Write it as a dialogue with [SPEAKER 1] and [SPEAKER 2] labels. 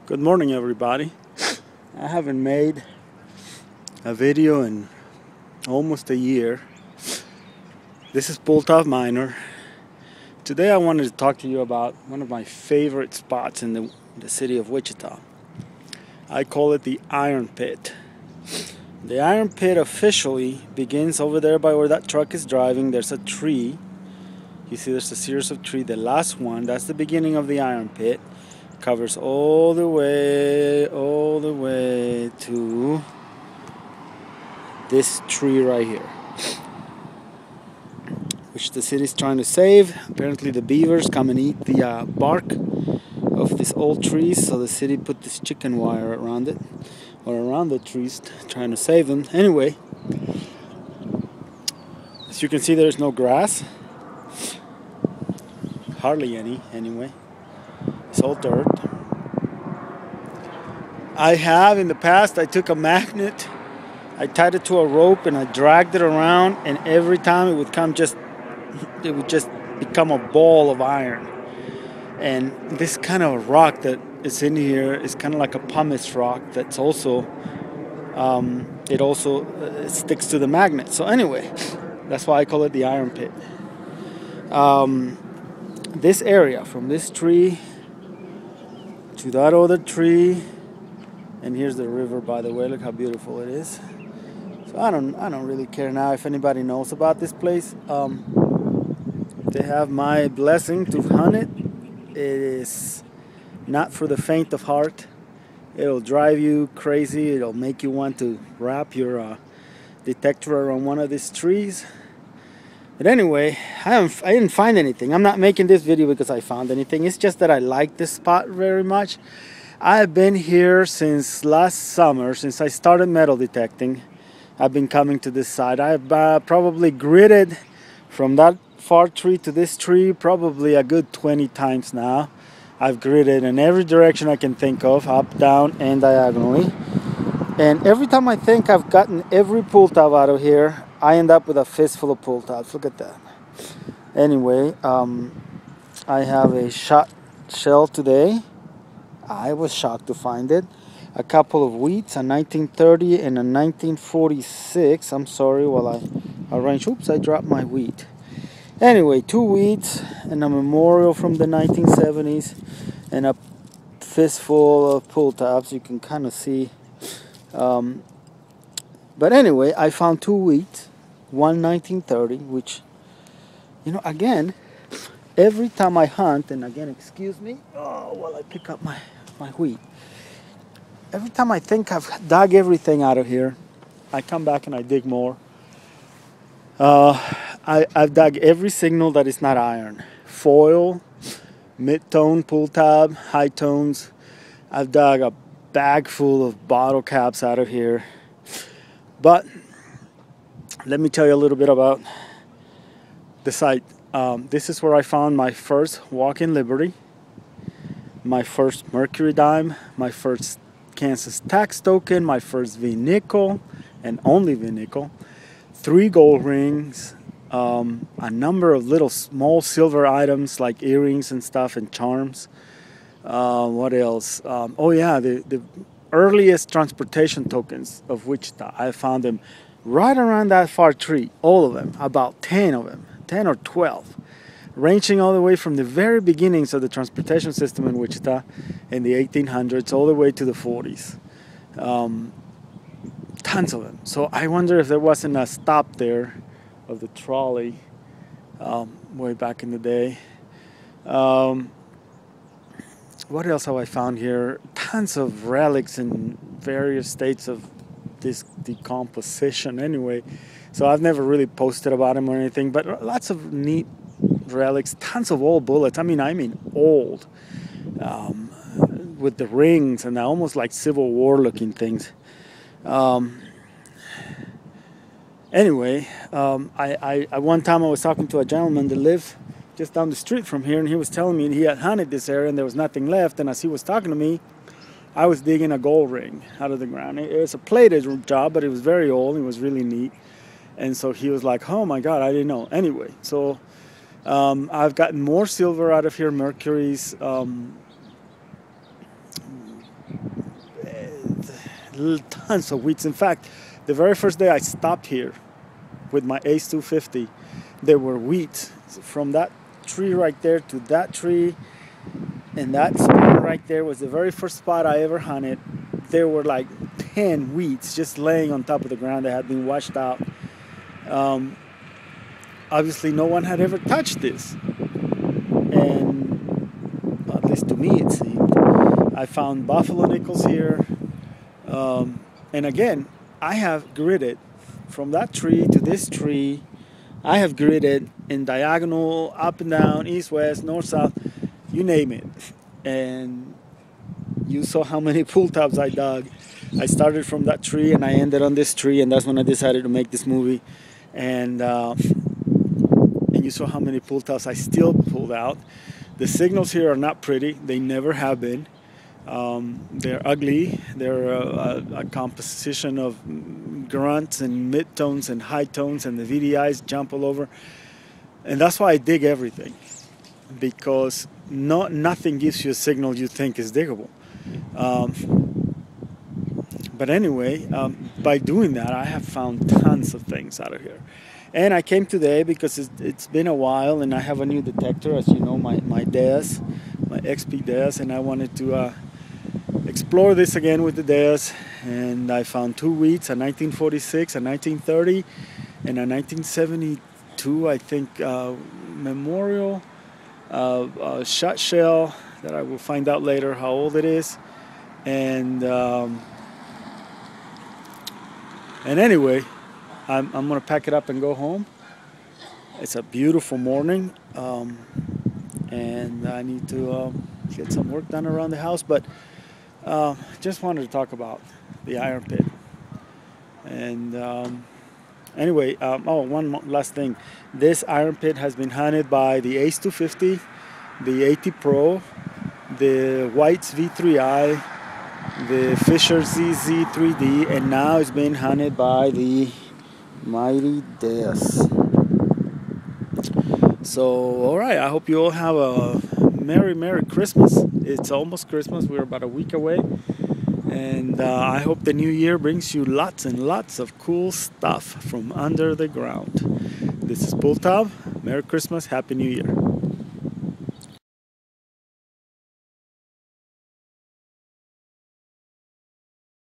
[SPEAKER 1] Good morning, everybody. I haven't made a video in almost a year. This is Pull Top Miner. Today I wanted to talk to you about one of my favorite spots in the city of Wichita. I call it the Iron Pit. The Iron Pit officially begins over there by where that truck is driving. There's a tree. You see there's a series of trees. The last one, that's the beginning of the Iron Pit. Covers all the way to this tree right here, which the city's trying to save. Apparently the beavers come and eat the bark of these old trees, so the city put this chicken wire around it, or around the trees, trying to save them. Anyway, as you can see, there's no grass, hardly any anyway. It's all dirt. I have in the past, I took a magnet, I tied it to a rope and I dragged it around, and every time it would just become a ball of iron. And this kind of rock that is in here is kind of like a pumice rock that's also, it sticks to the magnet. So anyway, that's why I call it the Iron Pit. This area, from this tree to that other tree, and here's the river, by the way. Look how beautiful it is. So I don't really care now if anybody knows about this place. They have my blessing to hunt it. It is not for the faint of heart. It'll drive you crazy. It'll make you want to wrap your detector around one of these trees. But anyway, I didn't find anything. I'm not making this video because I found anything. It's just that I like this spot very much. I've been here since last summer, since I started metal detecting. I've been coming to this side. I've probably gridded from that far tree to this tree probably a good 20 times now. I've gridded in every direction I can think of, up, down, and diagonally. And every time I think I've gotten every pull tab out of here, I end up with a fistful of pull tabs. Look at that. Anyway, I have a shot shell today. I was shocked to find it. A couple of wheats, a 1930 and a 1946. I'm sorry, while I arrange. Oops, I dropped my wheat. Anyway, 2 wheats and a memorial from the 1970s and a fistful of pull tabs. You can kind of see. But anyway, I found 2 wheat, one 1930, which, you know, again, every time I hunt, and again, excuse me, while I pick up my wheat. Every time I think I've dug everything out of here, I come back and I dig more. I've dug every signal that is not iron. Foil, mid-tone pull tab, high tones. I've dug a bag full of bottle caps out of here. But let me tell you a little bit about the site. This is where I found my first Walk-in Liberty, my first Mercury dime, my first Kansas tax token, my first V-nickel, and only V-nickel, 3 gold rings, a number of little small silver items like earrings and stuff and charms. What else? Oh yeah, the earliest transportation tokens of Wichita. I found them right around that far tree, all of them, about 10 of them, 10 or 12, ranging all the way from the very beginnings of the transportation system in Wichita in the 1800s all the way to the 40s. Tons of them. So I wonder if there wasn't a stop there of the trolley way back in the day. What else have I found here? Tons of relics in various states of this decomposition anyway. So I've never really posted about them or anything, but lots of neat relics, tons of old bullets. I mean old, with the rings and almost like Civil War looking things. Anyway, I one time I was talking to a gentleman that lived just down the street from here, and he was telling me he had hunted this area and there was nothing left. And as he was talking to me, I was digging a gold ring out of the ground. It was a plated job, but it was very old. It was really neat. And so he was like, oh my God, I didn't know. Anyway, so I've gotten more silver out of here, mercuries, tons of weeds. In fact, the very first day I stopped here with my Ace 250, there were weeds from that tree right there to that tree, and that spot right there was the very first spot I ever hunted. There were like 10 weeds just laying on top of the ground that had been washed out. Obviously no one had ever touched this, and at least to me it seemed. I found buffalo nickels here, and again, I have gridded from that tree to this tree. I have gridded in diagonal, up and down, east, west, north, south, you name it. And you saw how many pull tabs I dug. I started from that tree and I ended on this tree, and that's when I decided to make this movie. And you saw how many pull tabs I still pulled out. The signals here are not pretty. They never have been. They're ugly. They're a composition of grunts and mid-tones and high tones, and the VDIs jump all over. And that's why I dig everything, because nothing gives you a signal you think is diggable. But anyway, by doing that, I have found tons of things out of here. And I came today because it's been a while, and I have a new detector, as you know, my Deus, my XP Deus, and I wanted to explore this again with the Deus. And I found two weeds, a 1946, a 1930, and a 1972, I think, memorial shot shell that I will find out later how old it is. And anyway, I'm gonna pack it up and go home. It's a beautiful morning, and I need to get some work done around the house, but just wanted to talk about the Iron Pit. And anyway, one last thing. This Iron Pit has been hunted by the Ace 250, the AT Pro, the White's V3i, the Fisher ZZ3D, and now it's been hunted by the mighty Deus. So, all right, I hope you all have a Merry Christmas. It's almost Christmas. We're about a week away. And I hope the new year brings you lots and lots of cool stuff from under the ground. This is Pull Tab. Merry Christmas, Happy New Year.